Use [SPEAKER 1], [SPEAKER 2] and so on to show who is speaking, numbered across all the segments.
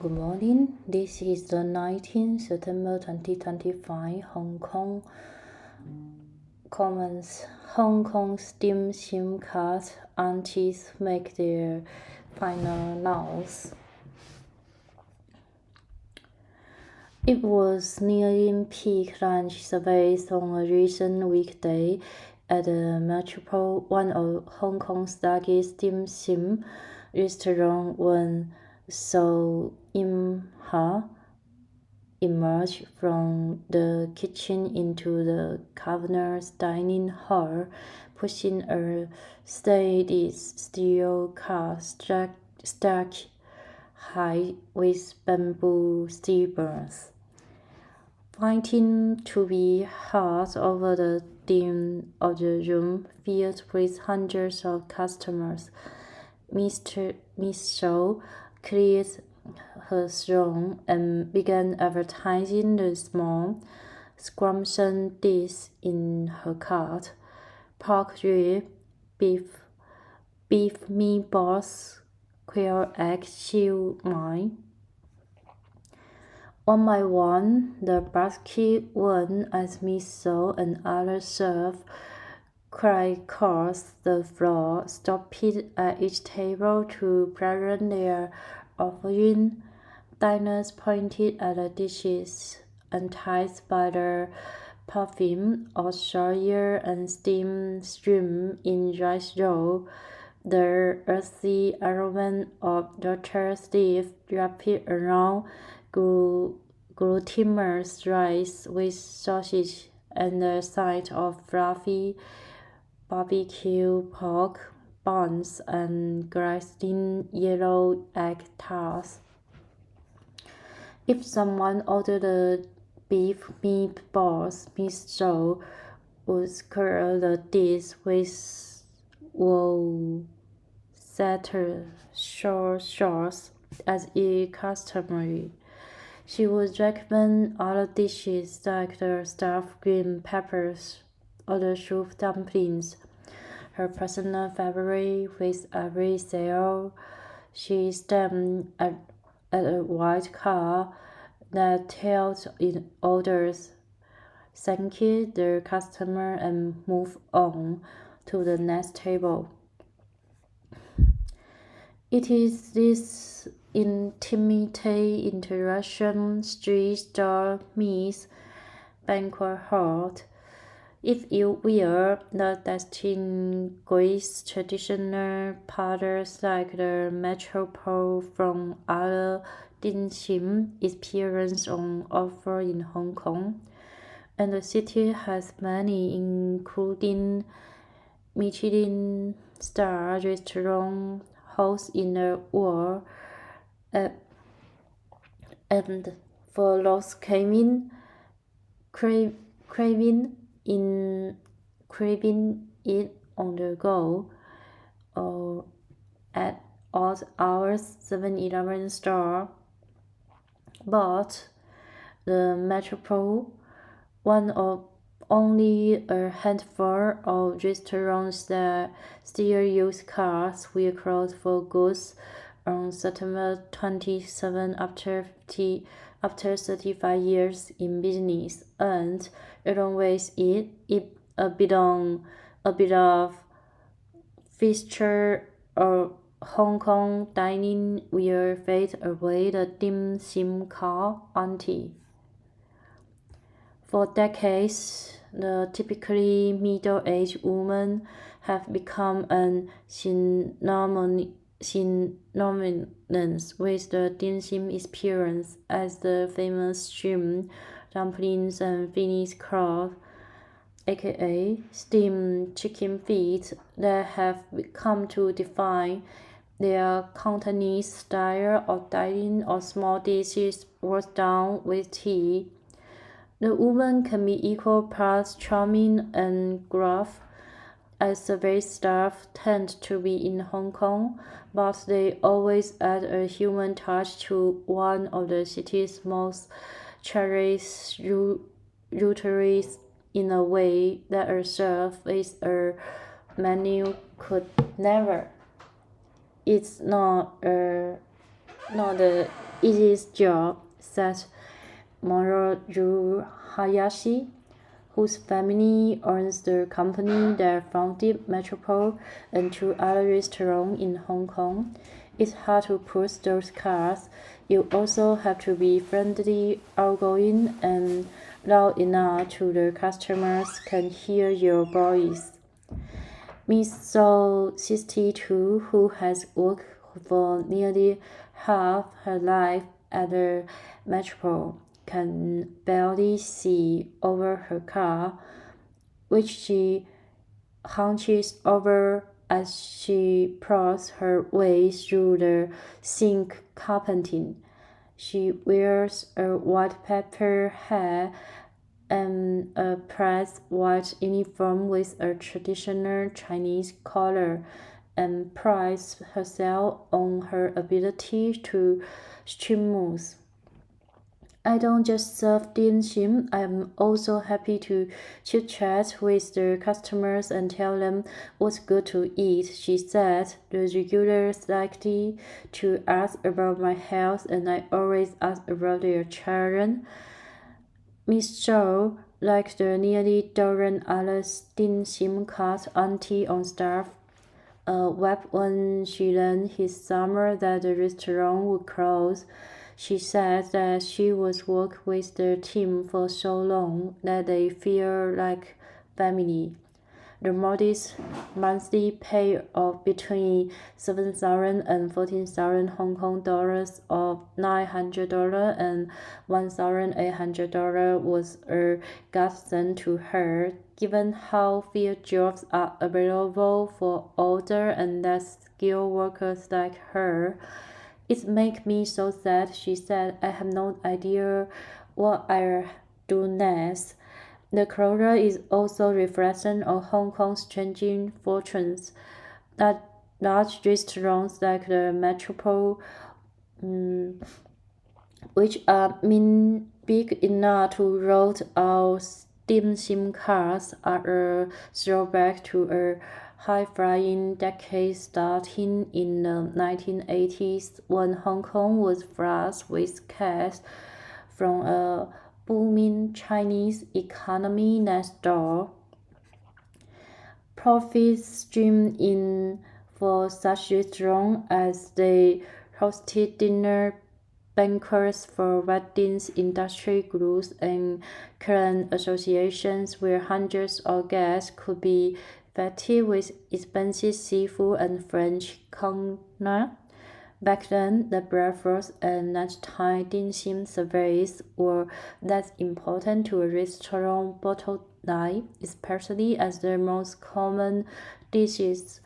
[SPEAKER 1] Good morning. This is the 19th September 2025 Hong Kong comments. Hong Kong's dim sim card aunties make their final announce. It was nearing peak lunch service on a recent weekday at the Metropole, one of Hong Kong's largest dim sim restaurants, when So Im-ha emerged from the kitchen into the governor's dining hall, pushing a stainless steel car stacked high with bamboo steamers. Fighting to be heard over the dim of the room filled with hundreds of customers, Miss Shaw cleared her throne and began advertising the small, scrumptious dish in her cart: pork rib, beef meatballs, quail egg siu mai. One by one, the basket went as Miss Shaw and others served cried across the floor, stopping at each table to present their offering. Diners pointed at the dishes, enticed by the perfume of soya and steamed shrimp in rice roll, the earthy aroma of lotus leaf wrapped around glutinous rice with sausage, and the sight of fluffy barbecue pork buns and glistening yellow egg tarts. If someone ordered the beef meatballs, Miss Shaw would curl the dish with Worcestershire sauce as is customary. She would recommend other dishes like the stuffed green peppers or the soup dumplings. Her personal favorite. With every sale, she stamped at a white car that tailed in orders, thanked the customer, and moved on to the next table. It is this intimate interaction street stall meets banquet hall, if you will, that distinguishes traditional parlors like the Metropole from other dim sum experiences on offer in Hong Kong. And the city has many, including Michelin star restaurant hosts in the world, and for those craving it on the go, or at odd hours, 7-Eleven store. But the Metropole, one of only a handful of restaurants that still use cards, will close for goods on September 27 after 35 years in business, and along with it, a bit of fixture of Hong Kong dining will fade away. The dim sim called auntie. For decades, the typically middle-aged women have become an synonymous with the dim sum experience, as the famous shrimp dumplings and Finnish crawls, aka steamed chicken feet, that have come to define their Cantonese style of dining, or small dishes washed down with tea. The woman can be equal parts charming and gruff, as the service staff tend to be in Hong Kong, but they always add a human touch to one of the city's most cherished eateries in a way that a serve with a menu could never. It's not a easiest job," said Moroju Hayashi, whose family owns the company that founded Metropole and 2 other restaurants in Hong Kong. "It's hard to push those cars. You also have to be friendly, outgoing, and loud enough so the customers can hear your voice." Miss So, 62, who has worked for nearly half her life at the Metropole, can barely see over her car, which she hunches over as she plows her way through the zinc carpeting. She wears a white paper hat and a pressed white uniform with a traditional Chinese collar, and prides herself on her ability to stream moves. "I don't just serve dim sum, I am also happy to chit-chat with the customers and tell them what's good to eat," she said. "The regulars like to ask about my health, and I always ask about their children." Miss Zhou, like the nearly dozen other dim sum cart auntie on staff, wept when she learned his summer that the restaurant would close. She said that she was worked with the team for so long that they feel like family. The modest monthly pay of between 7,000 and 14,000 Hong Kong dollars or $900 and $1,800 was a godsend to her, given how few jobs are available for older and less skilled workers like her. "It makes me so sad," she said. "I have no idea what I'll do next." The closure is also a reflection of Hong Kong's changing fortunes. That large restaurants like the Metropole, which are big enough to roll out dim sum cars, are a throwback to a high-flying decade starting in the 1980s when Hong Kong was flush with cash from a booming Chinese economy next door. Profits streamed in for such restaurants as they hosted dinner banquets for weddings, industry groups, and clan associations where hundreds of guests could be fed with expensive seafood and French cognac. Back then, the breakfast and lunchtime dim sum service were less important to a restaurant bottom line, especially as the most common dishes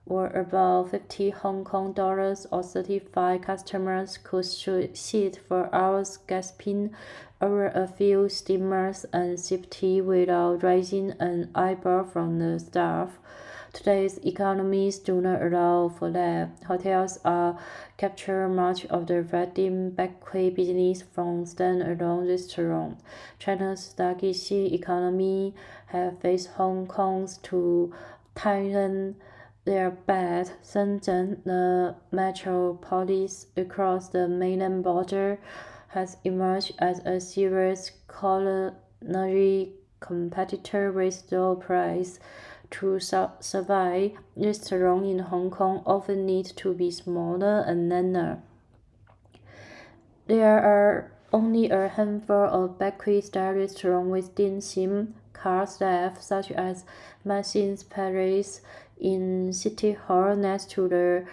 [SPEAKER 1] were about 50 Hong Kong dollars or 35. Customers could sit for hours gasping over a few steamers and sip tea without raising an eyebrow from the staff. Today's economies do not allow for that. Hotels are capture much of the wedding banquet business from stand-alone restaurants. China's sluggish economy has faced Hong Kong's to tighten their belt. Shenzhen, the metropolis across the mainland border, has emerged as a serious culinary competitor with low price. To survive, restaurants in Hong Kong often need to be smaller and leaner. There are only a handful of banquet-style restaurants with dim sum cars left, such as Maxim's Paris in City Hall next to the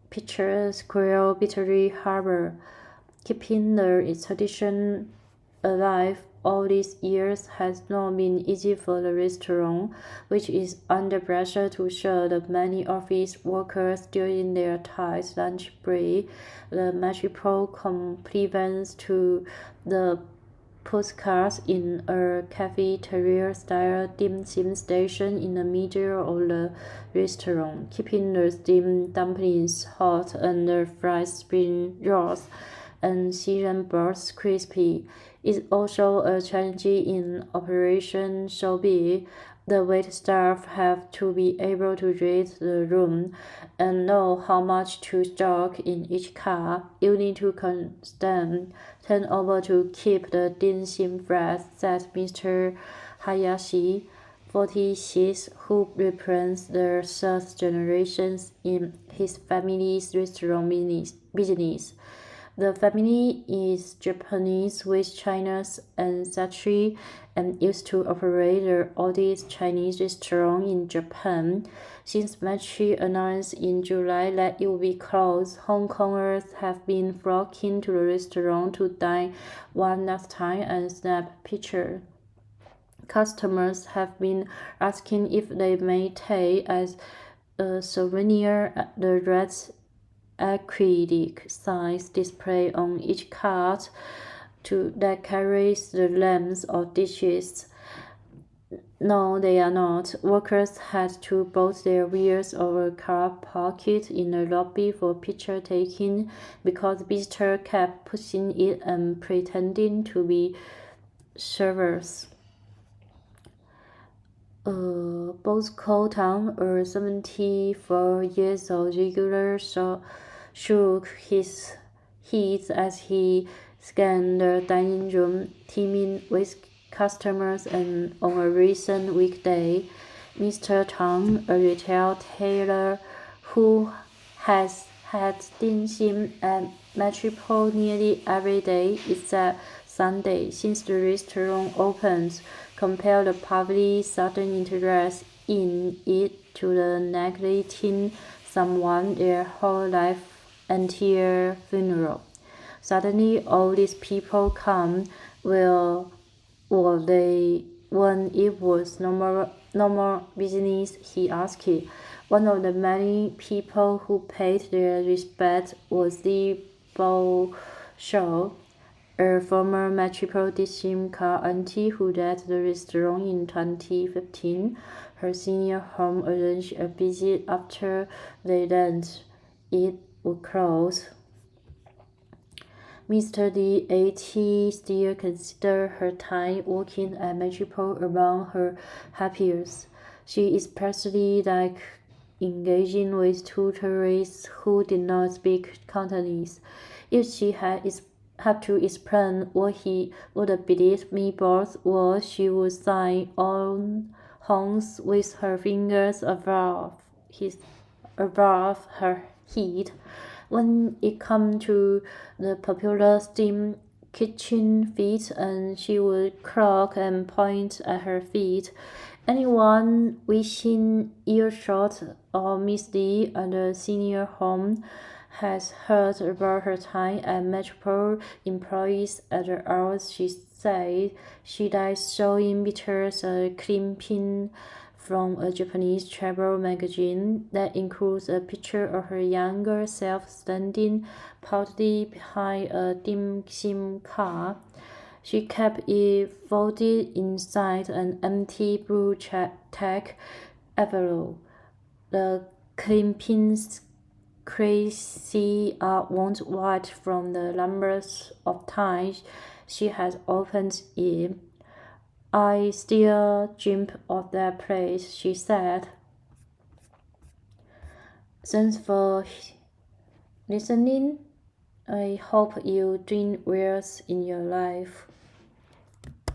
[SPEAKER 1] picturesque Victory Harbour. Keeping the tradition alive all these years has not been easy for the restaurant, which is under pressure to show the many office workers during their tight lunch break. The Metropole complements to the postcards in a cafeteria-style dim sum station in the middle of the restaurant, keeping the steamed dumplings hot and the fried spring rolls and seasoned birds crispy. Is also a challenge in Operation So Big, The wait staff have to be able to read the room and know how much to stock in each car. You need to constant turn over to keep the dinsim fresh, said Mr. Hayashi, 46, who represents the third generation in his family's restaurant business. The family is Japanese with China's ancestry and used to operate the oldest Chinese restaurant in Japan. Since Machi announced in July that it would be closed, Hong Kongers have been flocking to the restaurant to dine one last time and snap pictures. Customers have been asking if they may take as a souvenir the red acrylic signs display on each cart that carries the names of dishes. No, they are not. Workers had to bolt their wheels over car parked in the lobby for picture taking because visitors kept pushing it and pretending to be servers. Both Colton, a 74-year-old regular, shook his head as he scanned the dining room, teeming with customers, and on a recent weekday, Mr. Tang, a retail tailor who has had dim at Metropole nearly every day except Sunday since the restaurant opened, compared the public's sudden interest in it to the neglecting someone their whole life until funeral. Suddenly all these people come, well, were they when it was normal business, he asked. One of the many people who paid their respect was the Bo Shaw, a former Metropolitan car auntie who led the restaurant in 2015. Her senior home arranged a visit after they learned it would close. Mr. Lee, 80, still considers her time working at Metropole among her happiest. She especially liked engaging with tutors who did not speak Cantonese. If she had to explain what the beneath me both was, she would sign on Hongs with her fingers above her head. When it came to the popular steam kitchen feet, and she would cluck and point at her feet. Anyone wishing earshot of Miss Lee at the senior home has heard about her time at Metropole employees at the hours she said. She likes showing pictures of clipping from a Japanese travel magazine that includes a picture of her younger self standing proudly behind a dim sim car. She kept it folded inside an empty blue tack envelope. The clippings crazy won't white from the numbers of times she has opened it. I still dream of that place, she said. Thanks for listening. I hope you dream well in your life.